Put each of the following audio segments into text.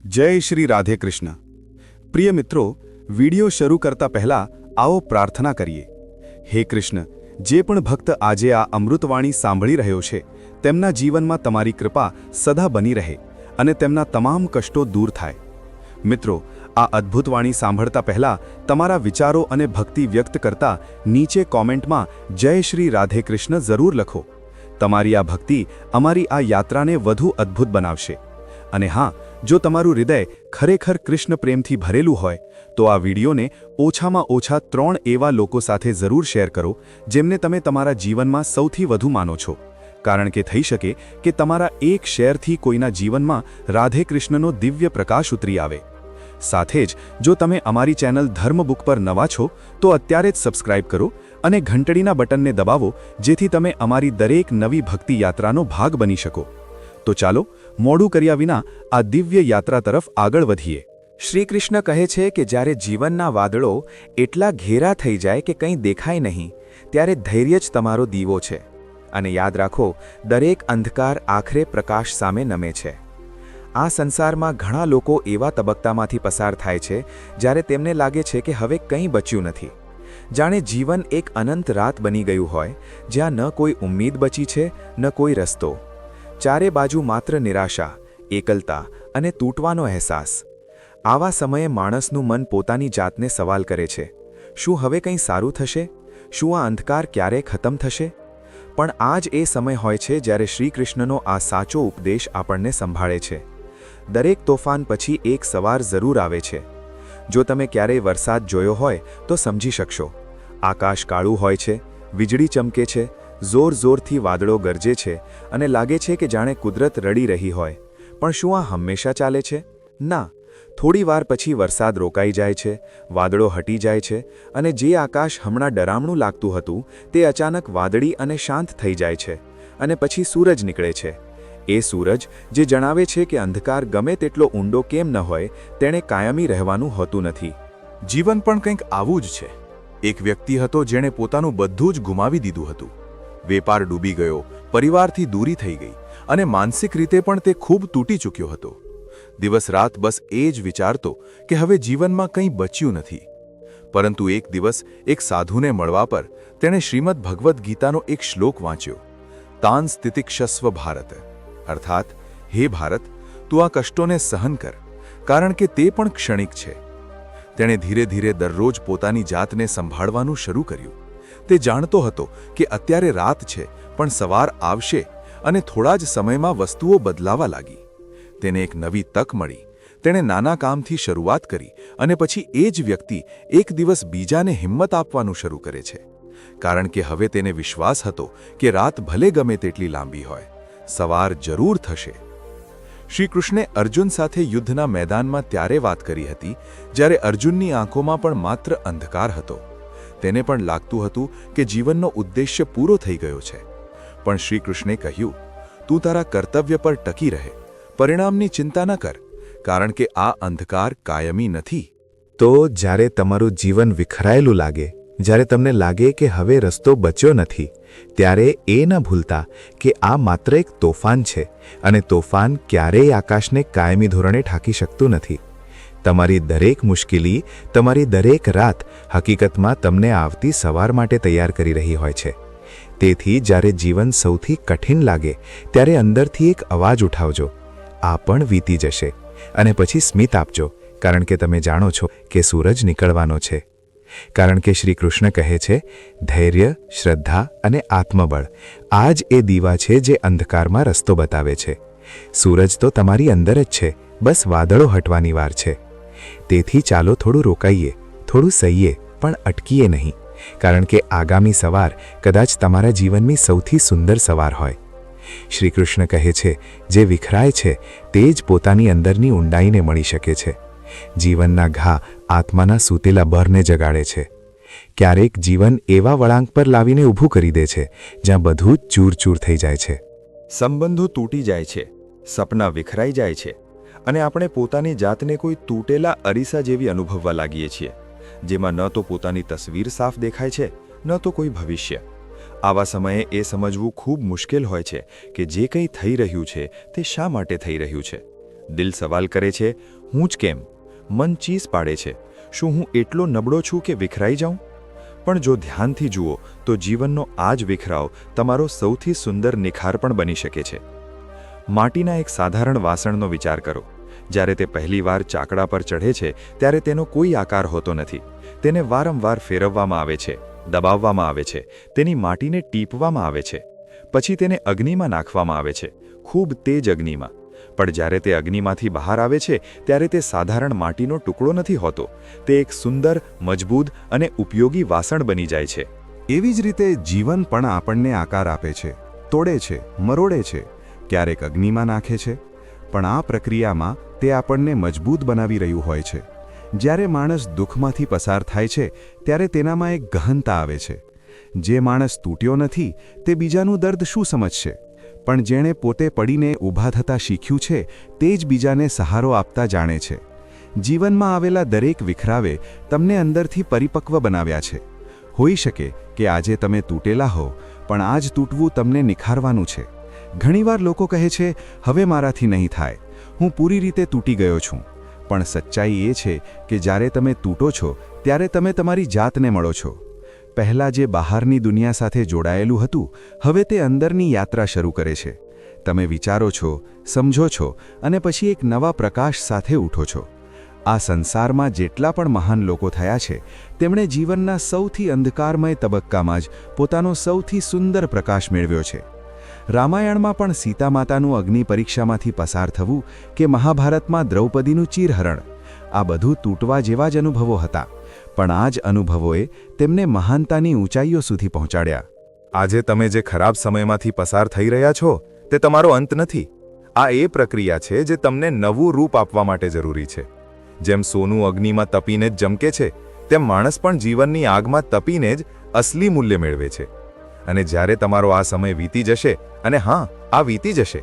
જય શ્રી રાધે કૃષ્ણ। પ્રિય મિત્રો, વિડિયો શરૂ કરતા પહેલા આવો પ્રાર્થના કરીએ। હે કૃષ્ણ, જે પણ ભક્ત આજે આ અમૃતવાણી સાંભળી રહ્યો છે તેમના જીવનમાં તમારી કૃપા સદા બની રહે અને તેમના તમામ કષ્ટો દૂર થાય। મિત્રો, આ અદ્ભુત વાણી સાંભળતા પહેલા તમારા વિચારો અને ભક્તિ વ્યક્ત કરતા નીચે કોમેન્ટમાં જય શ્રી રાધે કૃષ્ણ જરૂર લખો। તમારી આ ભક્તિ અમારી આ યાત્રાને વધુ અદ્ભુત બનાવશે। અને હા, જો તમારું હૃદય ખરેખર કૃષ્ણ પ્રેમથી ભરેલું હોય તો આ વિડીયોને ઓછામાં ઓછા 3 એવા લોકો સાથે જરૂર શેર કરો જેમને તમે તમારા જીવનમાં સૌથી વધુ માનો છો, કારણ કે થઈ શકે કે તમારા એક શેરથી કોઈના જીવનમાં રાધે કૃષ્ણનો દિવ્ય પ્રકાશ ઉતરી આવે। સાથે જ જો તમે અમારી ચેનલ ધર્મબુક પર નવા છો તો અત્યારે જ સબસ્ક્રાઇબ કરો અને ઘંટડીના બટનને દબાવો જેથી તમે અમારી દરેક નવી ભક્તિ યાત્રાનો ભાગ બની શકો। તો ચાલો મોડું કર્યા વિના આ દિવ્ય યાત્રા તરફ આગળ વધીએ। શ્રી કૃષ્ણ કહે છે કે જ્યારે જીવનના વાદળો એટલા ઘેરા થઈ જાય કે કંઈ દેખાય નહીં, ત્યારે ધૈર્ય જ તમારો દીવો છે। અને યાદ રાખો, દરેક અંધકાર આખરે પ્રકાશ સામે નમે છે। આ સંસારમાં ઘણા લોકો એવા તબક્કામાંથી પસાર થાય છે જ્યારે તેમને લાગે છે કે હવે કંઈ બચ્યું નથી, જાણે જીવન એક અનંત રાત બની ગયું હોય, જ્યાં ન કોઈ ઉમ્મીદ બચી છે ન કોઈ રસ્તો। ચારે બાજુ માત્ર નિરાશા, એકલતા અને તૂટવાનો અહેસાસ। આવા સમયે માણસનું મન પોતાની જાતને સવાલ કરે છે, શું હવે કંઈ સારું થશે? શું આ અંધકાર ક્યારે ખતમ થશે? પણ આ જ એ સમય હોય છે જ્યારે શ્રી કૃષ્ણનો આ સાચો ઉપદેશ આપણને સંભાળે છે। દરેક તોફાન પછી એક સવાર જરૂર આવે છે। જો તમે ક્યારેય વરસાદ જોયો હોય તો સમજી શકશો। આકાશ કાળું હોય છે, વીજળી ચમકે છે, જોર જોરથી વાદળો ગરજે છે અને લાગે છે કે જાણે કુદરત રડી રહી હોય। પણ શું આ હંમેશા ચાલે છે? ના, થોડી વાર પછી વરસાદ રોકાઈ જાય છે, વાદળો હટી જાય છે અને જે આકાશ હમણાં ડરામણું લાગતું હતું તે અચાનક વાદળી અને શાંત થઈ જાય છે। અને પછી સૂરજ નીકળે છે। એ સૂરજ જે જણાવે છે કે અંધકાર ગમે તેટલો ઊંડો કેમ ન હોય, તેણે કાયમી રહેવાનું હોતું નથી। જીવન પણ કંઈક આવું જ છે। એક વ્યક્તિ હતો જેણે પોતાનું બધું જ ગુમાવી દીધું હતું। વેપાર ડૂબી ગયો, પરિવારથી દૂરી થઈ ગઈ અને માનસિક રીતે પણ તે ખૂબ તૂટી ચૂક્યો હતો। દિવસ રાત બસ એ જ વિચારતો કે હવે જીવનમાં કંઈ બચ્યું નથી। પરંતુ એક દિવસ એક સાધુને મળવા પર તેણે શ્રીમદ ભગવદ્ ગીતાનો એક શ્લોક વાંચ્યો, તાન સ્થિતિક્ષસ્વ ભારત, અર્થાત હે ભારત, તું આ કષ્ટોને સહન કર, કારણ કે તે પણ ક્ષણિક છે। તેણે ધીરે ધીરે દરરોજ પોતાની જાતને સંભાળવાનું શરૂ કર્યું। તે જાણતો હતો કે અત્યારે રાત છે પણ સવાર આવશે અને થોડા જ સમયમાં વસ્તુઓ બદલાવા લાગી। તેને એક નવી તક મળી। તેણે નાના કામથી શરૂઆત કરી અને પછી એ જ વ્યક્તિ એક દિવસ બીજાને હિંમત આપવાનું શરૂ કરે છે, કારણ કે હવે તેને વિશ્વાસ હતો કે રાત ભલે ગમે તેટલી લાંબી હોય, સવાર જરૂર થશે। શ્રી કૃષ્ણે અર્જુન સાથે યુદ્ધના મેદાનમાં ત્યારે વાત કરી હતી જ્યારે અર્જુનની આંખોમાં પણ માત્ર અંધકાર હતો। તેને પણ લાગતું હતું કે જીવનનો ઉદ્દેશ્ય પૂરો થઈ ગયો છે। પણ શ્રી કૃષ્ણે કહ્યું, તું તારા કર્તવ્ય પર ટકી રહે, પરિણામની ચિંતા ન કર, કારણ કે આ અંધકાર કાયમી નથી। તો જ્યારે તમારું જીવન વિખરાયેલું લાગે, જ્યારે તમને લાગે કે હવે રસ્તો બચ્યો નથી, ત્યારે એ ન ભૂલતા કે આ માત્ર એક તોફાન છે અને તોફાન ક્યારેય આકાશને કાયમી ધોરણે ઢાંકી શકતું નથી। તમારી દરેક મુશ્કેલી, તમારી દરેક રાત હકીકતમાં તમને આવતી સવાર માટે તૈયાર કરી રહી હોય છે। તેથી જ્યારે જીવન સૌથી કઠિન લાગે ત્યારે અંદરથી એક અવાજ ઉઠાવજો, આ પણ વીતી જશે, અને પછી સ્મિત આપજો, કારણ કે તમે જાણો છો કે સૂરજ નીકળવાનો છે। કારણ કે શ્રી કૃષ્ણ કહે છે, ધૈર્ય, શ્રદ્ધા અને આત્મબળ આ જ એ દીવા છે જે અંધકારમાં રસ્તો બતાવે છે। સૂરજ તો તમારી અંદર જ છે, બસ વાદળો હટવાની વાર છે। તેથી ચાલો થોડું રોકાઈએ, થોડું સહીએ, પણ અટકીએ નહીં, કારણ કે આગામી સવાર કદાચ તમારા જીવનની સૌથી સુંદર સવાર હોય। શ્રી કૃષ્ણ કહે છે, જે વિખરાય છે તે જ પોતાની અંદરની ઊંડાઈને મળી શકે છે। જીવનના ઘા આત્માના સૂતેલા બરને જગાડે છે। ક્યારેક જીવન એવા વળાંક પર લાવીને ઊભું કરી દે છે જ્યાં બધું જ ચૂરચૂર થઈ જાય છે। સંબંધો તૂટી જાય છે, સપના વિખરાઈ જાય છે અને આપણે પોતાની જાતને કોઈ તૂટેલા અરીસા જેવી અનુભવવા લાગીએ છીએ, જેમાં ન તો પોતાની તસવીર સાફ દેખાય છે, ન તો કોઈ ભવિષ્ય। આવા સમયે એ સમજવું ખૂબ મુશ્કેલ હોય છે કે જે કંઈ થઈ રહ્યું છે તે શા માટે થઈ રહ્યું છે। દિલ સવાલ કરે છે, હું જ કેમ? મન ચીસ પાડે છે, શું હું એટલો નબળો છું કે વિખરાઈ જાઉં? પણ જો ધ્યાનથી જુઓ તો જીવનનો આ જ વિખરાવ તમારો સૌથી સુંદર નિખાર પણ બની શકે છે. માટીના એક સાધારણ વાસણનો વિચાર કરો. જ્યારે તે પહેલીવાર ચાકડા પર ચઢે છે ત્યારે તેનો કોઈ આકાર હોતો નથી. તેને વારંવાર ફેરવવામાં આવે છે, દબાવવામાં આવે છે, તેની માટીને ટીપવામાં આવે છે. પછી તેને અગ્નિમાં નાખવામાં આવે છે, ખૂબ તેજ અગ્નિમાં. પણ જ્યારે તે અગ્નિમાંથી બહાર આવે છે ત્યારે તે સાધારણ માટીનો ટુકડો નથી હોતો. તે એક સુંદર, મજબૂત અને ઉપયોગી વાસણ બની જાય છે. એવી જ રીતે જીવન પણ આપણને આકાર આપે છે, તોડે છે, મરોડે છે, ક્યારેક અગ્નિમાં નાખે છે. પણ આ પ્રક્રિયામાં તે આપણને મજબૂત બનાવી રહ્યું હોય છે. જ્યારે માણસ દુઃખમાંથી પસાર થાય છે ત્યારે તેનામાં એક ગહનતા આવે છે. જે માણસ તૂટ્યો નથી તે બીજાનું દર્દ શું સમજશે? પણ જેણે પોતે પડીને ઊભા થતાં શીખ્યું છે તે જ બીજાને સહારો આપતા જાણે છે. જીવનમાં આવેલા દરેક વિખરાવે તમને અંદરથી પરિપક્વ બનાવ્યા છે. હોઈ શકે કે આજે તમે તૂટેલા હો, પણ આ જ તૂટવું તમને નિખારવાનું છે. ઘણીવાર લોકો કહે છે, હવે મારાથી નહીં થાય, હું પૂરી રીતે તૂટી ગયો છું. પણ સચ્ચાઈ એ છે કે જ્યારે તમે તૂટો છો ત્યારે તમે તમારી જાતને મળો છો. પહેલાં જે બહારની દુનિયા સાથે જોડાયેલું હતું, હવે તે અંદરની યાત્રા શરૂ કરે છે. તમે વિચારો છો, સમજો છો અને પછી એક નવા પ્રકાશ સાથે ઉઠો છો. આ સંસારમાં જેટલા પણ મહાન લોકો થયા છે તેમણે જીવનના સૌથી અંધકારમય તબક્કામાં જ પોતાનો સૌથી સુંદર પ્રકાશ મેળવ્યો છે. રામાયણમાં પણ સીતા માતાનું અગ્નિ પરીક્ષામાંથી પસાર થવું કે મહાભારતમાં દ્રૌપદીનું ચીરહરણ, આ બધું તૂટવા જેવા જ અનુભવો હતા. પણ આ જ અનુભવોએ તેમને મહાનતાની ઊંચાઈઓ સુધી પહોંચાડ્યા. આજે તમે જે ખરાબ સમયમાંથી પસાર થઈ રહ્યા છો તે તમારો અંત નથી. આ એ પ્રક્રિયા છે જે તમને નવું રૂપ આપવા માટે જરૂરી છે. જેમ સોનું અગ્નિમાં તપીને જ ચમકે છે, તેમ માણસ પણ જીવનની આગમાં તપીને જ અસલી મૂલ્ય મેળવે છે. અને જ્યારે તમારો આ સમય વીતી જશે, અને હા, આ વીતી જશે,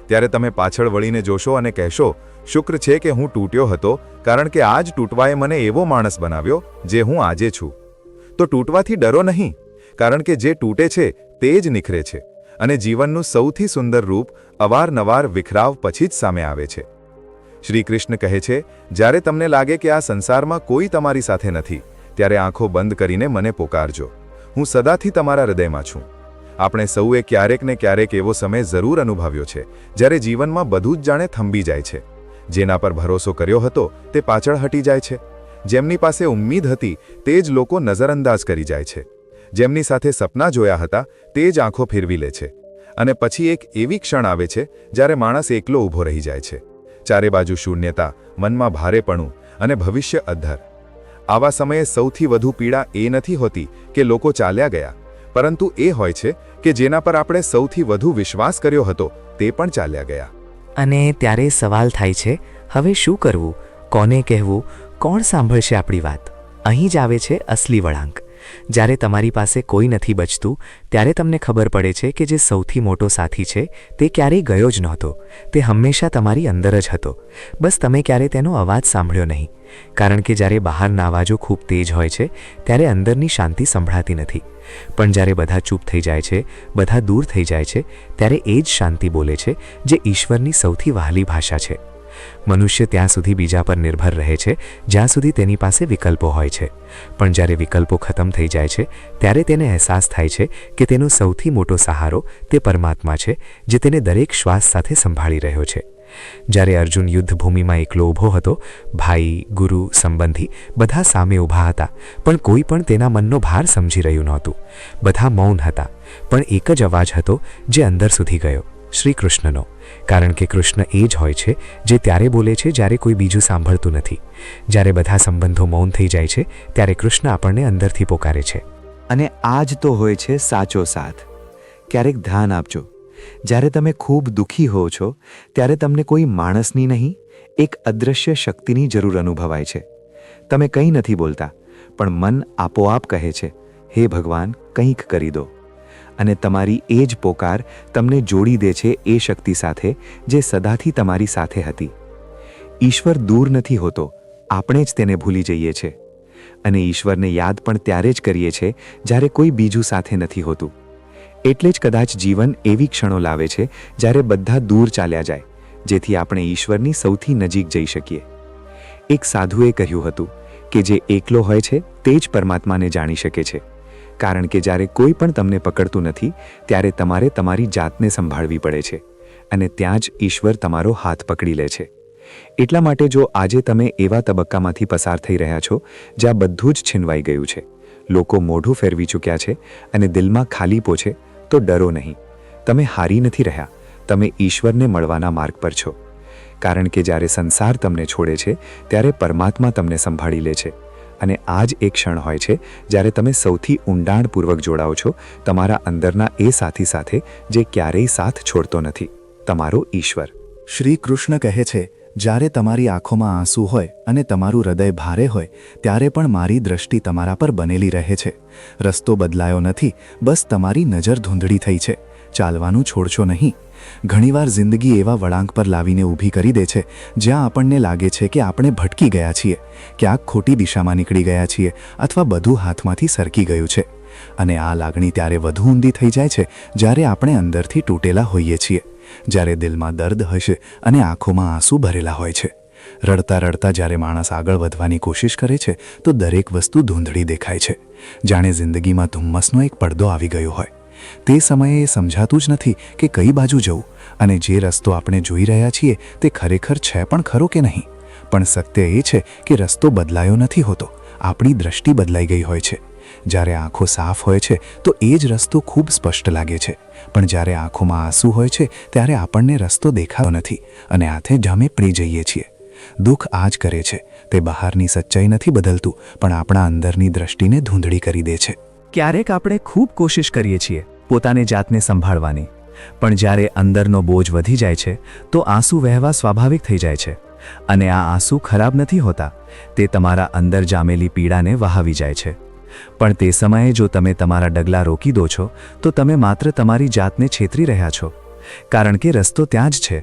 ત્યારે તમે પાછળ વળીને જોશો અને કહેશો, શુક્ર છે કે હું તૂટ્યો હતો, કારણ કે આ જ તૂટવાએ મને એવો માણસ બનાવ્યો જે હું આજે છું. તો તૂટવાથી ડરો નહીં, કારણ કે જે તૂટે છે તે જ નિખરે છે. અને જીવનનું સૌથી સુંદર રૂપ અવારનવાર વિખરાવ પછી જ સામે આવે છે. શ્રી કૃષ્ણ કહે છે, જ્યારે તમને લાગે કે આ સંસારમાં કોઈ તમારી સાથે નથી, ત્યારે આંખો બંધ કરીને મને પોકારજો. હું સદાથી તમારા હૃદયમાં છું. આપણે સૌએ ક્યારેક ને ક્યારેક એવો સમય જરૂર અનુભવ્યો છે જ્યારે જીવનમાં બધું જ જાણે થંભી જાય છે. જેના પર ભરોસો કર્યો હતો તે પાછળ હટી જાય છે. જેમની પાસે ઉમ્મીદ હતી તે જ લોકો નજરઅંદાજ કરી જાય છે. જેમની સાથે સપના જોયા હતા તે જ આંખો ફેરવી લે છે. અને પછી એક એવી ક્ષણ આવે છે જ્યારે માણસ એકલો ઊભો રહી જાય છે. ચારે બાજુ શૂન્યતા, મનમાં ભારેપણું અને ભવિષ્ય અધ્ધર. આવા સમયે સૌથી વધુ પીડા એ નથી હોતી કે લોકો ચાલ્યા ગયા, પરંતુ એ હોય છે કે જેના પર આપણે સૌથી વધુ વિશ્વાસ કર્યો હતો તે પણ ચાલ્યા ગયા. અને ત્યારે સવાલ થાય છે, હવે શું કરવું? કોને કહેવું? કોણ સાંભળશે આપણી વાત? અહીં જ આવે છે અસલી વળાંક. જ્યારે તમારી પાસે કોઈ નથી બચતું ત્યારે તમને ખબર પડે છે કે જે સૌથી મોટો સાથી છે તે ક્યારેય ગયો જ નહોતો. તે હંમેશા તમારી અંદર જ હતો. બસ તમે ક્યારેય તેનો અવાજ સાંભળ્યો નહીં. કારણ કે જ્યારે બહારના અવાજો ખૂબ તેજ હોય છે ત્યારે અંદરની શાંતિ સંભળાતી નથી. પણ જ્યારે બધા ચૂપ થઈ જાય છે, બધા દૂર થઈ જાય છે, ત્યારે એ જ શાંતિ બોલે છે જે ઈશ્વરની સૌથી વહાલી ભાષા છે. મનુષ્ય ત્યાં સુધી બીજા પર નિર્ભર રહે છે જ્યાં સુધી તેની પાસે વિકલ્પો હોય છે. પણ જ્યારે વિકલ્પો ખતમ થઈ જાય છે ત્યારે તેને અહેસાસ થાય છે કે તેનો સૌથી મોટો સહારો તે પરમાત્મા છે જે તેને દરેક શ્વાસ સાથે સંભાળી રહ્યો છે. જ્યારે અર્જુન યુદ્ધભૂમિમાં એકલો ઊભો હતો, ભાઈ, ગુરુ, સંબંધી બધા સામે ઊભા હતા, પણ કોઈ પણ તેના મનનો ભાર સમજી રહ્યું નહોતું. બધા મૌન હતા, પણ એક જ અવાજ હતો જે અંદર સુધી ગયો, શ્રી કૃષ્ણનો. કારણ કે કૃષ્ણ એ જ હોય છે જે ત્યારે બોલે છે જ્યારે કોઈ બીજું સાંભળતું નથી. જ્યારે બધા સંબંધો મૌન થઈ જાય છે ત્યારે કૃષ્ણ આપણને અંદરથી પોકારે છે. અને આ જ તો હોય છે સાચો સાથ. ક્યારેક ધ્યાન આપજો, જ્યારે તમે ખૂબ દુઃખી હો છો ત્યારે તમને કોઈ માણસની નહીં, એક અદૃશ્ય શક્તિની જરૂર અનુભવાય છે. તમે કંઈ નથી બોલતા, પણ મન આપોઆપ કહે છે, હે ભગવાન, કંઈક કરી દો. અને તમારી એ જ પોકાર તમને જોડી દે છે એ શક્તિ સાથે જે સદાથી તમારી સાથે હતી. ઈશ્વર દૂર નથી હોતો, આપણે જ તેને ભૂલી જઈએ છીએ. અને ઈશ્વરને યાદ પણ ત્યારે જ કરીએ છીએ જ્યારે કોઈ બીજું સાથે નથી હોતું. એટલે જ કદાચ જીવન એવી ક્ષણો લાવે છે જ્યારે બધા દૂર ચાલ્યા જાય, જેથી આપણે ઈશ્વરની સૌથી નજીક જઈ શકીએ. એક સાધુએ કહ્યું હતું કે જે એકલો હોય છે તે જ પરમાત્માને જાણી શકે છે, કારણ કે જ્યારે કોઈ પણ તમને પકડતું નથી ત્યારે તમારે તમારી જાતને સંભાળવી પડે છે અને ત્યાં જ ઈશ્વર તમારો હાથ પકડી લે છે. એટલા માટે જો આજે તમે એવા તબક્કામાંથી પસાર થઈ રહ્યા છો જ્યાં બધું જ છીનવાઈ ગયું છે, લોકો મોઢું ફેરવી ચૂક્યા છે અને દિલમાં ખાલીપો છે, તો ડરો નહીં. તમે હારી નથી રહ્યા, તમે ઈશ્વરને મળવાના માર્ગ પર છો. કારણ કે જ્યારે સંસાર તમને છોડે છે ત્યારે પરમાત્મા તમને સંભાળી લે છે અને આ જ એક ક્ષણ હોય છે જ્યારે તમે સૌથી ઊંડાણપૂર્વક જોડાઓ છો તમારા અંદરના એ સાથી સાથે જે ક્યારેય સાથ છોડતો નથી, તમારો ઈશ્વર. શ્રી કૃષ્ણ કહે છે, જ્યારે તમારી આંખોમાં આંસુ હોય અને તમારું હૃદય ભારે હોય ત્યારે પણ મારી દ્રષ્ટિ તમારા પર બનેલી રહે છે. રસ્તો બદલાયો નથી, બસ તમારી નજર ધૂંધળી થઈ છે. ચાલવાનું છોડશો નહીં. ઘણીવાર જિંદગી એવા વળાંક પર લાવીને ઊભી કરી દે છે જ્યાં આપણને લાગે છે કે આપણે ભટકી ગયા છીએ, ક્યાંક ખોટી દિશામાં નીકળી ગયા છીએ અથવા બધું હાથમાંથી સરકી ગયું છે. અને આ લાગણી ત્યારે વધુ ઊંડી થઈ જાય છે જ્યારે આપણે અંદરથી તૂટેલા હોઈએ છીએ, જ્યારે દિલમાં દર્દ હશે અને આંખોમાં આંસુ ભરેલા હોય છે. રડતા રડતા જ્યારે માણસ આગળ વધવાની કોશિશ કરે છે તો દરેક વસ્તુ ધૂંધળી દેખાય છે, જાણે જિંદગીમાં ધુમ્મસનો એક પડદો આવી ગયો હોય. તે સમયે એ સમજાતું જ નથી કે કઈ બાજુ જવું અને જે રસ્તો આપણે જોઈ રહ્યા છીએ તે ખરેખર છે પણ ખરો કે નહીં. પણ સત્ય એ છે કે રસ્તો બદલાયો નથી હોતો, આપણી દ્રષ્ટિ બદલાઈ ગઈ હોય છે. જ્યારે આંખો સાફ હોય છે તો એ જ રસ્તો ખૂબ સ્પષ્ટ લાગે છે, પણ જ્યારે આંખોમાં આંસુ હોય છે ત્યારે આપણને રસ્તો દેખાતો નથી અને હાથે જામે પડી જઈએ છીએ. દુઃખ આ જ કરે છે, તે બહારની સચ્ચાઈ નથી બદલતું પણ આપણા અંદરની દ્રષ્ટિને ધૂંધળી કરી દે છે. ક્યારેક આપણે ખૂબ કોશિશ કરીએ છીએ પોતાની જાતને સંભાળવાની, પણ જ્યારે અંદરનો બોજ વધી જાય છે તો આંસુ વહેવા સ્વાભાવિક થઈ જાય છે. અને આ આંસુ ખરાબ નથી હોતા, તે તમારા અંદર જામેલી પીડાને વહાવી જાય છે. પણ તે સમયે જો તમે તમારા ડગલા રોકી દો છો તો તમે માત્ર તમારી જાતને છેતરી રહ્યા છો, કારણ કે રસ્તો ત્યાં જ છે.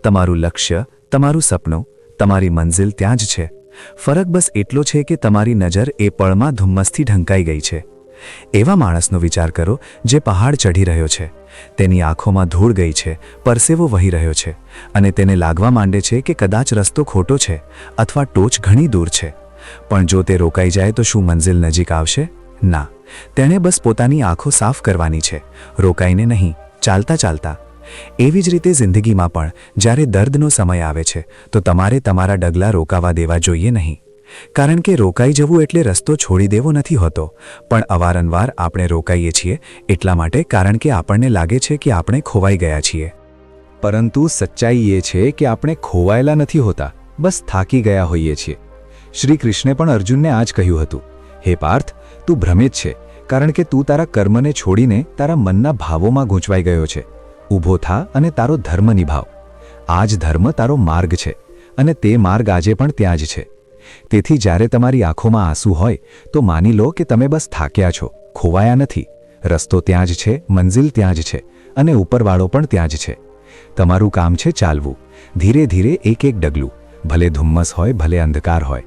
તમારું લક્ષ્ય, તમારું સપનું, તમારી મંઝિલ ત્યાં જ છે. ફરક બસ એટલો છે કે તમારી નજર એ પળમાં ધુમ્મસથી ઢંકાઈ ગઈ છે. એવા માણસનો વિચાર કરો જે પહાડ ચઢી રહ્યો છે, તેની આંખોમાં ધૂળ ગઈ છે, પરસેવો વહી રહ્યો છે અને તેને લાગવા માંડે છે કે કદાચ રસ્તો ખોટો છે અથવા ટોચ ઘણી દૂર છે. પણ જો તે રોકાઈ જાય તો શું મંઝિલ નજીક આવશે? ના, તેણે બસ પોતાની આંખો સાફ કરવાની છે, રોકાઈને નહીં, ચાલતા ચાલતા. એવી જ રીતે જિંદગીમાં પણ જ્યારે દર્દનો સમય આવે છે તો તમારે તમારા ડગલા રોકાવા દેવા જોઈએ નહીં, કારણ કે રોકાઈ જવું એટલે રસ્તો છોડી દેવો નથી હોતો, પણ અવારનવાર આપણે રોકાઈએ છીએ એટલા માટે કારણ કે આપણને લાગે છે કે આપણે ખોવાઈ ગયા છીએ. પરંતુ સચ્ચાઈ એ છે કે આપણે ખોવાયેલા નથી હોતા, બસ થાકી ગયા હોઈએ છીએ. શ્રી કૃષ્ણે પણ અર્જુનને આ જ કહ્યું હતું, હે પાર્થ, તું ભ્રમિત છે કારણ કે તું તારા કર્મને છોડીને તારા મનના ભાવોમાં ગૂંચવાઈ ગયો છે. ઊભો થા અને તારો ધર્મ નિભાવ. આ જ ધર્મ તારો માર્ગ છે અને તે માર્ગ આજે પણ ત્યાં જ છે. તેથી જ્યારે તમારી આંખોમાં આંસુ હોય તો માની લો કે તમે બસ થાક્યા છો, ખોવાયા નથી. રસ્તો ત્યાં જ છે, મંઝિલ ત્યાં જ છે અને ઉપરવાળો પણ ત્યાં જ છે. તમારું કામ છે ચાલવું, ધીરે ધીરે એક એક ડગલું, ભલે ધુમ્મસ હોય ભલે અંધકાર હોય,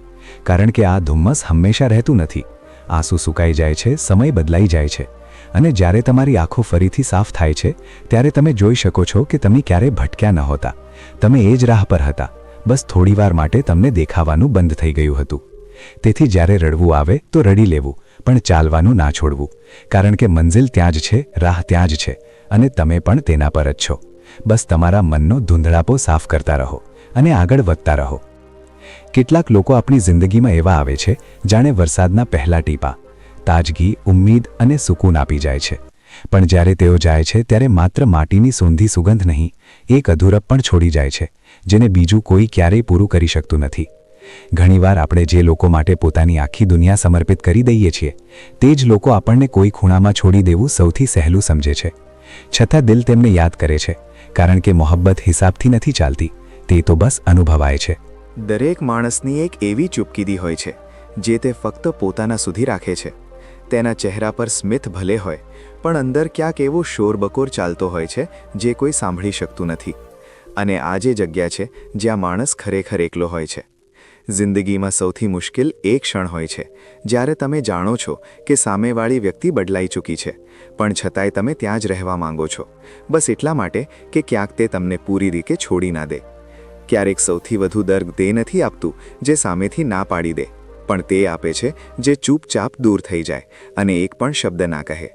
કારણ કે આ ધુમ્મસ હંમેશા રહેતું નથી. આંસુ સુકાઈ જાય છે, સમય બદલાઈ જાય છે અને જ્યારે તમારી આંખો ફરીથી સાફ થાય છે ત્યારે તમે જોઈ શકો છો કે તમે ક્યારેય ભટક્યા નહોતા. તમે એ જ રાહ પર હતા, બસ થોડીવાર માટે તમને દેખાવાનું બંધ થઈ ગયું હતું. તેથી જ્યારે રડવું આવે તો રડી લેવું, પણ ચાલવાનું ના છોડવું, કારણ કે મંઝિલ ત્યાં જ છે, રાહ ત્યાં જ છે અને તમે પણ તેના પર જ છો. બસ તમારા મનનો ધૂંધળાપો સાફ કરતા રહો અને આગળ વધતા રહો. કેટલાક લોકો આપણી જિંદગીમાં એવા આવે છે જાણે વરસાદના પહેલા ટીપા, તાજગી, ઉમ્મીદ અને સુકૂન આપી જાય છે. પણ જ્યારે તેઓ જાય છે ત્યારે માત્ર માટીની સૂંધી સુગંધ નહીં, એક અધૂરપ પણ છોડી જાય છે જેને બીજું કોઈ ક્યારેય પૂરું કરી શકતું નથી. ઘણીવાર આપણે જે લોકો માટે પોતાની આખી દુનિયા સમર્પિત કરી દઈએ છીએ તે જ લોકો આપણને કોઈ ખૂણામાં છોડી દેવું સૌથી સહેલું સમજે છે. છતાં દિલ તેમને યાદ કરે છે, કારણ કે મોહબ્બત હિસાબથી નથી ચાલતી, તે તો બસ અનુભવાય છે. દરેક માણસની એક એવી ચૂપકીદી હોય છે જે તે ફક્ત પોતાના સુધી રાખે છે. તેના ચહેરા પર સ્મિત ભલે હોય પણ અંદર ક્યાંક એવો શોરબકોર ચાલતો હોય છે જે કોઈ સાંભળી શકતું નથી. અને આ જે જગ્યા છે જ્યાં માણસ ખરેખર એકલો હોય છે. જિંદગીમાં સૌથી મુશ્કેલ એ ક્ષણ હોય છે જ્યારે તમે જાણો છો કે સામેવાળી વ્યક્તિ બદલાઈ ચૂકી છે, પણ છતાંય તમે ત્યાં જ રહેવા માંગો છો, બસ એટલા માટે કે ક્યાંક તે તમને પૂરી રીતે છોડી ના દે. ક્યારેક સૌથી વધુ દર્દ તે નથી આપતું જે સામેથી ના પાડી દે, પણ તે આપે છે જે ચૂપચાપ દૂર થઈ જાય અને એક પણ શબ્દ ના કહે.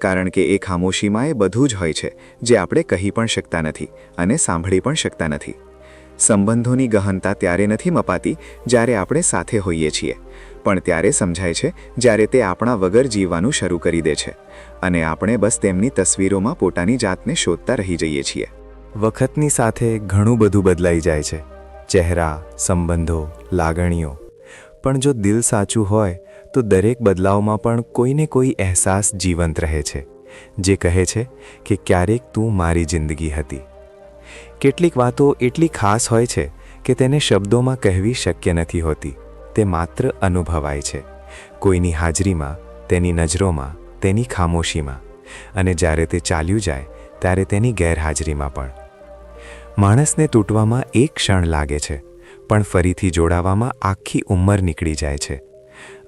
કારણ કે એ ખામોશીમાં એ બધું જ હોય છે જે આપણે કહી પણ શકતા નથી અને સાંભળી પણ શકતા નથી. સંબંધોની ગહનતા ત્યારે નથી મપાતી જ્યારે આપણે સાથે હોઈએ છીએ, પણ ત્યારે સમજાય છે જ્યારે તે આપણા વગર જીવવાનું શરૂ કરી દે છે અને આપણે બસ તેમની તસવીરોમાં પોતાની જાતને શોધતા રહી જઈએ છીએ. વખતની સાથે ઘણું બધું બદલાઈ જાય છે, ચહેરા, સંબંધો, લાગણીઓ. પણ જો દિલ સાચું હોય તો દરેક બદલાવમાં પણ કોઈને કોઈ અહેસાસ જીવંત રહે છે, જે કહે છે કે ક્યારેક તું મારી જિંદગી હતી. કેટલીક વાતો એટલી ખાસ હોય છે કે તેને શબ્દોમાં કહેવી શક્ય નથી હોતી, તે માત્ર અનુભવાય છે, કોઈની હાજરીમાં, તેની નજરોમાં, તેની ખામોશીમાં, અને જ્યારે તે ચાલ્યું જાય ત્યારે તેની ગેરહાજરીમાં પણ. માણસને તૂટવામાં એક ક્ષણ લાગે છે, પણ ફરીથી જોડાવામાં આખી ઉંમર નીકળી જાય છે.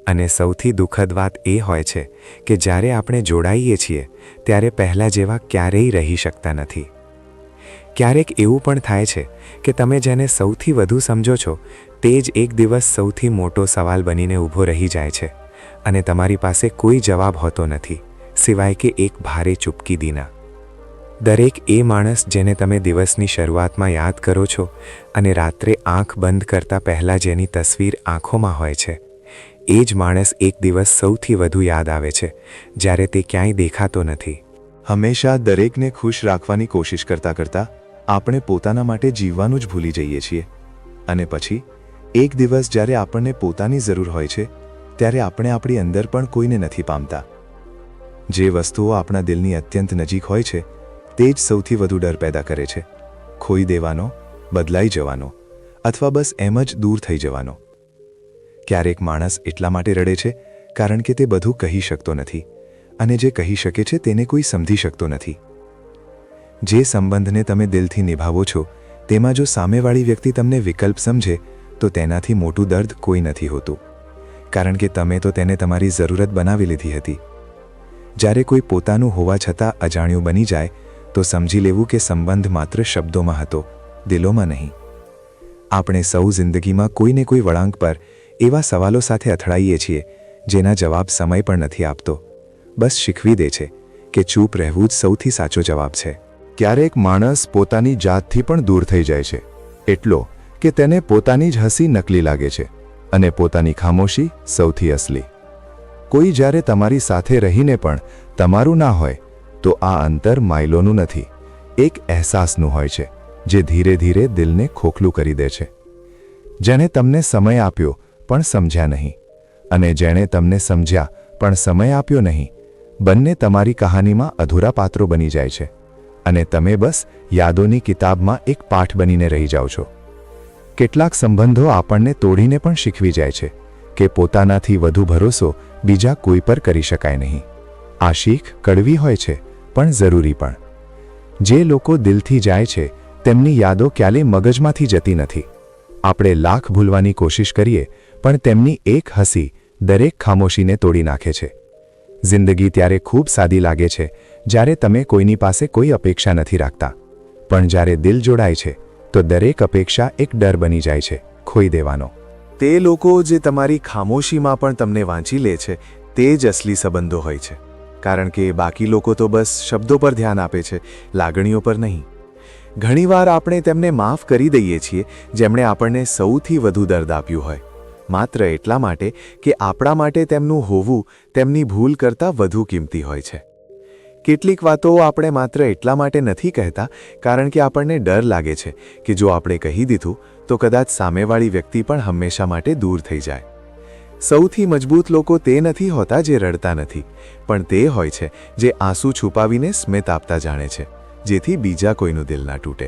અને સૌથી દુઃખદ વાત એ હોય છે કે જ્યારે આપણે જોડાઈએ છીએ ત્યારે પહેલાં જેવા ક્યારેય રહી શકતા નથી. ક્યારેક એવું પણ થાય છે કે તમે જેને સૌથી વધુ સમજો છો તે જ એક દિવસ સૌથી મોટો સવાલ બનીને ઊભો રહી જાય છે અને તમારી પાસે કોઈ જવાબ હોતો નથી સિવાય કે એક ભારે ચૂપકીદીના. દરેક એ માણસ જેને તમે દિવસની શરૂઆતમાં યાદ કરો છો અને રાત્રે આંખ બંધ કરતાં પહેલાં જેની તસવીર આંખોમાં હોય છે, એ જ માણસ એક દિવસ સૌથી વધુ યાદ આવે છે જ્યારે તે ક્યાંય દેખાતો નથી. હંમેશા દરેકને ખુશ રાખવાની કોશિશ કરતાં કરતાં આપણે પોતાના માટે જીવવાનું જ ભૂલી જઈએ છીએ, અને પછી એક દિવસ જ્યારે આપણને પોતાની જરૂર હોય છે ત્યારે આપણે આપણી અંદર પણ કોઈને નથી પામતા. જે વસ્તુઓ આપણા દિલની અત્યંત નજીક હોય છે તે જ સૌથી વધુ ડર પેદા કરે છે, ખોઈ દેવાનો, બદલાઈ જવાનો, અથવા બસ એમ જ દૂર થઈ જવાનો. ક્યારેક માણસ એટલા માટે રડે છે કારણ કે તે બધું કહી શકતો નથી, અને જે કહી શકે છે તેને કોઈ સમજી શકતો નથી. જે સંબંધને તમે દિલથી નિભાવો છો તેમાં જો સામેવાળી વ્યક્તિ તમને વિકલ્પ સમજે તો તેનાથી મોટું દર્દ કોઈ નથી હોતું, કારણ કે તમે તો તેને તમારી જરૂરત બનાવી લીધી હતી. જ્યારે કોઈ પોતાનું હોવા છતાં અજાણ્યું બની જાય તો સમજી લેવું કે સંબંધ માત્ર શબ્દોમાં હતો, દિલોમાં નહીં. આપણે સૌ જિંદગીમાં કોઈને કોઈ વળાંક પર એવા સવાલો સાથે અથડાઈએ છીએ જેના જવાબ સમય પણ નથી આપતો, બસ શીખવી દે છે કે ચૂપ રહેવું જ સૌથી સાચો જવાબ છે. ક્યારેક માણસ પોતાની જાતથી પણ દૂર થઈ જાય છે, એટલો કે તેને પોતાની જ હસી નકલી લાગે છે અને પોતાની ખામોશી સૌથી અસલી. કોઈ જ્યારે તમારી સાથે રહીને પણ તમારું ના હોય તો આ અંતર માઇલોનું નથી, એક અહેસાસનું હોય છે જે ધીરે ધીરે દિલને ખોખલું કરી દે છે. જેણે તમને સમય આપ્યો પણ સમજ્યા નહીં, અને જેણે તમને સમજ્યા પણ સમય આપ્યો નહીં, બંને તમારી કહાનીમાં અધૂરા પાત્રો બની જાય છે અને તમે બસ યાદોની કિતાબમાં એક પાઠ બનીને રહી જાઓ છો. કેટલાક સંબંધો આપણને તોડીને પણ શીખવી જાય છે કે પોતાનાથી વધુ ભરોસો બીજા કોઈ પર કરી શકાય નહીં. આ શીખ કડવી હોય છે પણ જરૂરી પણ. જે લોકો દિલથી જાય છે તેમની યાદો ક્યારેય મગજમાંથી જતી નથી. આપણે લાખ ભૂલવાની કોશિશ કરીએ પણ તેમની એક હસી દરેક ખામોશીને તોડી નાખે છે. જિંદગી ત્યારે ખૂબ સાદી લાગે છે જ્યારે તમે કોઈની પાસે કોઈ અપેક્ષા નથી રાખતા, પણ જ્યારે દિલ જોડાય છે તો દરેક અપેક્ષા એક ડર બની જાય છે ખોઈ દેવાનો. તે લોકો જે તમારી ખામોશીમાં પણ તમને વાંચી લે છે તે જ અસલી સંબંધો હોય છે, કારણ કે બાકી લોકો તો બસ શબ્દો પર ધ્યાન આપે છે, લાગણીઓ પર નહીં. ઘણીવાર આપણે તેમને માફ કરી દઈએ છીએ જેમણે આપણને સૌથી વધુ દર્દ આપ્યું હોય, માત્ર એટલા માટે કે આપણા માટે તેમનું હોવું તેમની ભૂલ કરતાં વધુ કિંમતી હોય છે. કેટલીક વાતો આપણે માત્ર એટલા માટે નથી કહેતા કારણ કે આપણને ડર લાગે છે કે જો આપણે કહી દીધું તો કદાચ સામેવાળી વ્યક્તિ પણ હંમેશા માટે દૂર થઈ જાય. સૌથી મજબૂત લોકો તે નથી હોતા જે રડતા નથી, પણ તે હોય છે જે આંસુ છુપાવીને સ્મિત આપતા જાણે છે, જેથી બીજા કોઈનું દિલ ના તૂટે.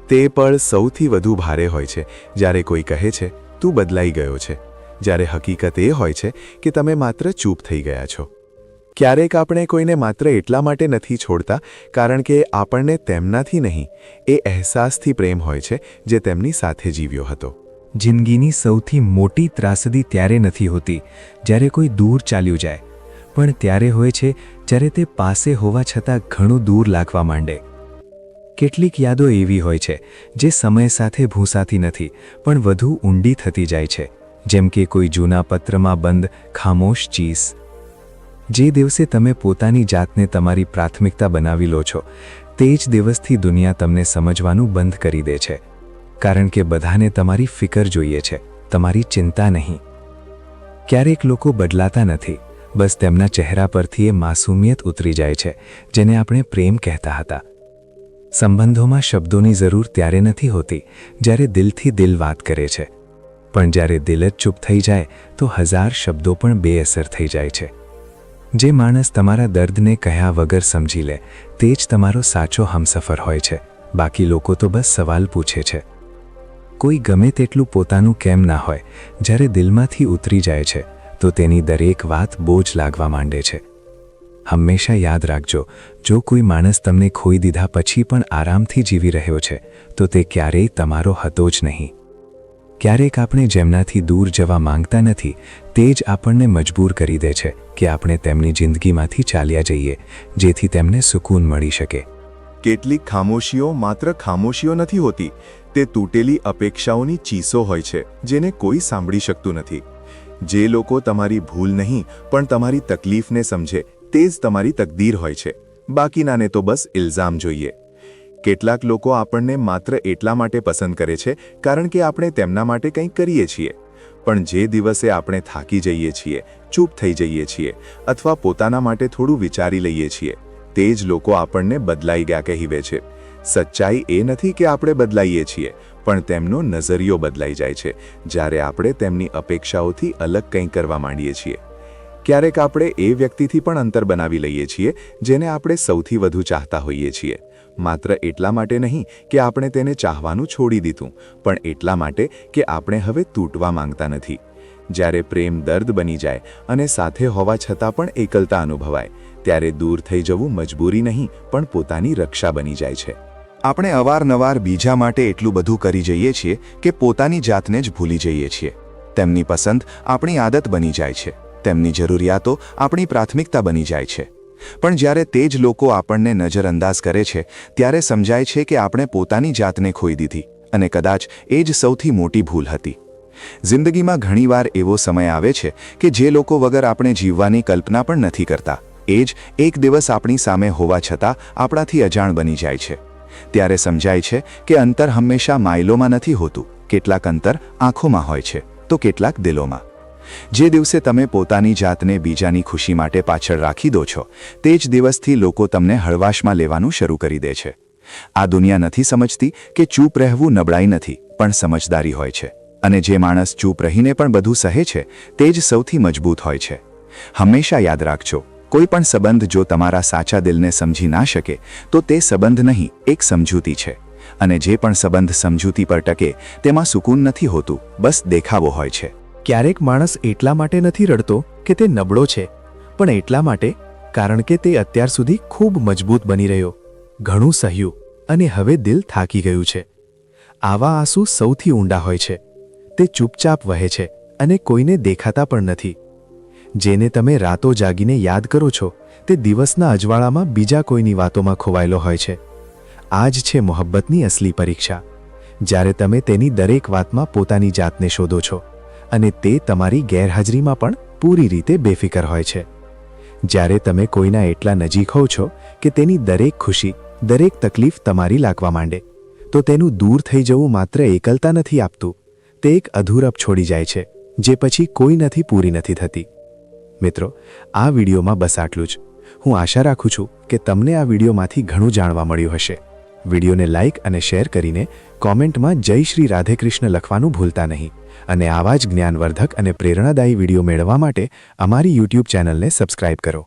તે પળ સૌથી વધુ ભારે હોય છે જ્યારે કોઈ કહે છે તું બદલાઈ ગયો છે, જ્યારે હકીકત એ હોય છે કે તમે માત્ર ચૂપ થઈ ગયા છો. ક્યારેક આપણે કોઈને માત્ર એટલા માટે નથી છોડતા કારણ કે આપણને તેમનાથી નહીં, એ અહેસાસથી પ્રેમ હોય છે જે તેમની સાથે જીવ્યો હતો. જિંદગીની સૌથી મોટી ત્રાસદી ત્યારે નથી હોતી જ્યારે કોઈ દૂર ચાલ્યું જાય, પણ ત્યારે હોય છે જ્યારે તે પાસે હોવા છતાં ઘણું દૂર લાગવા માંડે. કેટલીક યાદો એવી હોય છે જે સમય સાથે ભૂંસાતી નથી પણ વધુ ઊંડી થતી જાય છે, જેમ કે કોઈ જૂના પત્રમાં બંધ ખામોશ ચીસ. જે દિવસે તમે પોતાની જાતને તમારી પ્રાથમિકતા બનાવી લો છો, તે જ દિવસથી દુનિયા તમને સમજવાનું બંધ કરી દે છે. કારણ કે બધાને તમારી ફિકર જોઈએ છે, તમારી ચિંતા નહીં. ક્યારેક લોકો બદલાતા નથી, બસ તેમના ચહેરા પરથી એ માસૂમિયત ઉતરી જાય છે જેને આપણે પ્રેમ કહેતા હતા. સંબંધોમાં શબ્દોની જરૂર ત્યારે નથી હોતી જ્યારે દિલથી દિલ વાત કરે છે, પણ જ્યારે દિલ જ ચૂપ થઈ જાય તો 1000 શબ્દો પણ બેઅસર થઈ જાય છે. જે માણસ તમારા દર્દને કહ્યા વગર સમજી લે તે જ તમારો સાચો હમસફર હોય છે. બાકી લોકો તો બસ સવાલ પૂછે છે. કોઈ ગમે તેટલું પોતાનું કેમ ના હોય, જ્યારે દિલમાંથી ઉતરી જાય છે તો તેની દરેક વાત બોજ લાગવા માંડે છે. હંમેશા યાદ રાખજો, જો કોઈ માણસ તમને ખોઈ દીધા પછી પણ આરામથી જીવી રહ્યો છે તો તે ક્યારેય તમારો હતો જ નહીં. ક્યારેક આપણે જેમનાથી દૂર જવા માંગતા નથી તે જ આપણને મજબૂર કરી દે છે કે આપણે તેમની જિંદગીમાંથી ચાલ્યા જઈએ, જેથી તેમને સુકૂન મળી શકે. કેટલીક ખામોશીઓ માત્ર ખામોશીઓ નથી હોતી, તે તૂટેલી અપેક્ષાઓની ચીસો હોય છે જેને કોઈ સાંભળી શકતું નથી. જે લોકો તમારી ભૂલ નહીં પણ તમારી તકલીફને સમજે તે જ તમારી તકદીર હોય છે. બાકીનાને તો બસ ઇલ્ઝામ જોઈએ. કેટલાક લોકો આપણને માત્ર એટલા માટે પસંદ કરે છે કારણ કે આપણે તેમના માટે કંઈક કરીએ છીએ, પણ જે દિવસે આપણે થાકી જઈએ છીએ, ચૂપ થઈ જઈએ છીએ અથવા પોતાના માટે થોડું વિચારી લઈએ છીએ, તે જ લોકો આપણને બદલાઈ ગયા કહેવે છે. સચ્ચાઈ એ નથી કે આપણે બદલાઈએ છીએ, પણ તેમનો નજરિયો બદલાઈ જાય છે જ્યારે આપણે તેમની અપેક્ષાઓથી અલગ કંઈ કરવા માંડીએ છીએ. ક્યારેક આપણે એ વ્યક્તિથી પણ અંતર બનાવી લઈએ છીએ જેને આપણે સૌથી વધુ ચાહતા હોઈએ છીએ, માત્ર એટલા માટે નહીં કે આપણે તેને ચાહવાનું છોડી દીધું, પણ એટલા માટે કે આપણે હવે તૂટવા માંગતા નથી. જ્યારે પ્રેમ દર્દ બની જાય અને સાથે હોવા છતાં પણ એકલતા અનુભવાય, ત્યારે દૂર થઈ જવું મજબૂરી નહીં પણ પોતાની રક્ષા બની જાય છે. આપણે અવારનવાર બીજા માટે એટલું બધું કરી જઈએ છીએ કે પોતાની જાતને જ ભૂલી જઈએ છીએ. તેમની પસંદ આપણી આદત બની જાય છે, તેમની જરૂરિયાતો આપણી પ્રાથમિકતા બની જાય છે. પણ જ્યારે તે જ લોકો આપણને નજરઅંદાજ કરે છે ત્યારે સમજાય છે કે આપણે પોતાની જાતને ખોઈ દીધી, અને કદાચ એ જ સૌથી મોટી ભૂલ હતી. જિંદગીમાં ઘણીવાર એવો સમય આવે છે કે જે લોકો વગર આપણે જીવવાની કલ્પના પણ નથી કરતા, એ જ એક દિવસ આપણી સામે હોવા છતાં આપણાથી અજાણ બની જાય છે. ત્યારે સમજાય છે કે અંતર હંમેશા માઇલોમાં નથી હોતું. કેટલાક અંતર આંખોમાં હોય છે તો કેટલાક દિલોમાં. જે દિવસે તમે પોતાની જાતને બીજાની ખુશી માટે પાછળ રાખી દો છો, તે જ દિવસથી લોકો તમને હળવાશમાં લેવાનું શરૂ કરી દે છે. આ દુનિયા નથી સમજતી કે ચૂપ રહેવું નબળાઈ નથી પણ સમજદારી હોય છે, અને જે માણસ ચૂપ રહીને પણ બધું સહે છે તે જ સૌથી મજબૂત હોય છે. હંમેશા યાદ રાખજો, કોઈ પણ સંબંધ જો તમારા સાચા દિલને સમજી ના શકે તો તે સંબંધ નહીં, એક સમજૂતી છે. અને જે પણ સંબંધ સમજૂતી પર ટકે તેમાં સુકૂન નથી હોતું, બસ દેખાવો હોય છે. ક્યારેક માણસ એટલા માટે નથી રડતો કે તે નબળો છે, પણ એટલા માટે કારણ કે તે અત્યાર સુધી ખૂબ મજબૂત બની રહ્યો, ઘણું સહ્યું, અને હવે દિલ થાકી ગયું છે. આવા આંસુ સૌથી ઊંડા હોય છે. તે ચૂપચાપ વહે છે અને કોઈને દેખાતા પણ નથી. જેને તમે રાતો જાગીને યાદ કરો છો તે દિવસના અજવાળામાં બીજા કોઈની વાતોમાં ખોવાયેલો હોય છે. આ જ છે મોહબ્બતની અસલી પરીક્ષા, જ્યારે તમે તેની દરેક વાતમાં પોતાની જાતને શોધો છો અને તે તમારી ગેરહાજરીમાં પણ પૂરી રીતે બેફિકર હોય છે. જ્યારે તમે કોઈના એટલા નજીક હોવ છો કે તેની દરેક ખુશી, દરેક તકલીફ તમારી લાગવા માંડે, તો તેનું દૂર થઈ જવું માત્ર એકલતા નથી આપતું, તે એક અધૂરપ છોડી જાય છે જે પછી કોઈ નથી પૂરી નથી થતી. મિત્રો, આ વિડીયોમાં બસ આટલું જ. હું આશા રાખું છું કે તમને આ વિડીયોમાંથી ઘણું જાણવા મળ્યું હશે. વિડીયોને લાઇક અને શેર કરીને કોમેન્ટમાં જય શ્રી રાધેકૃષ્ણ લખવાનું ભૂલતા નહીં. અને આવા જ જ્ઞાનવર્ધક અને પ્રેરણાદાયી વિડીયો મેળવવા માટે અમારી YouTube ચેનલને સબસ્ક્રાઇબ કરો.